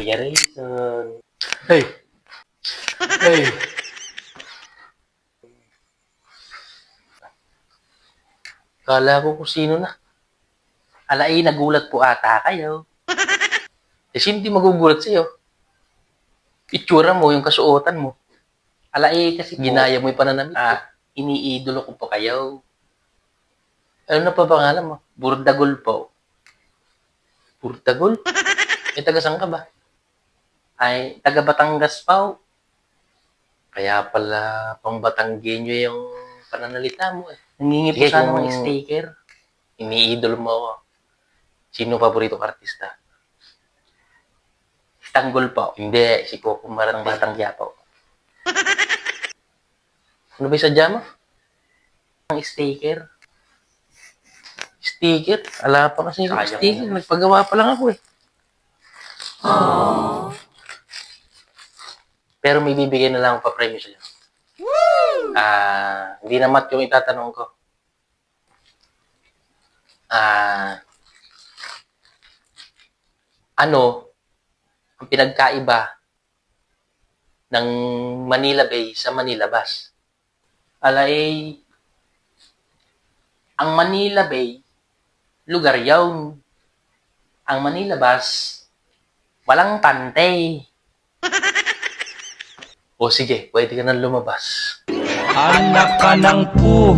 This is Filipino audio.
Maria Rayson. Hey! Hey! Kala ko kung sino na. Alay, nagulat po ata kayo. Sino di magugulat sa'yo? Itsura mo, yung kasuotan mo. Alay, kasi ginaya mo yung pananamit ko. Iniidolo ko po kayo. Ano na pa pangalan mo? Burdagol po. Burdagol? Taga saan ka ba? Ay, taga Batangas pa. Kaya pala pang Batanggenyo yung pananalita mo eh. Nangingi po sana ng sticker. Iniidolo mo ako. Sino paborito kong artista? Tanggol po. Hindi, si Coco Marat ng Batang Quiapo. Ano ba yung sadya mo? Ang sticker. Sticker? Ala pa kasi yung sticker. Nagpagawa pa lang ako eh. Aww. Pero may bibigyan na lang ako pa premyo sa'yo. Hindi na mat yung itatanong ko. Ano ang pinagkaiba ng Manila Bay sa Manila Bus? Alay, ang Manila Bay, lugar yawn. Ang Manila Bus, walang pantay. O sige, pwede ka nang lumabas. Anak ka ng pu.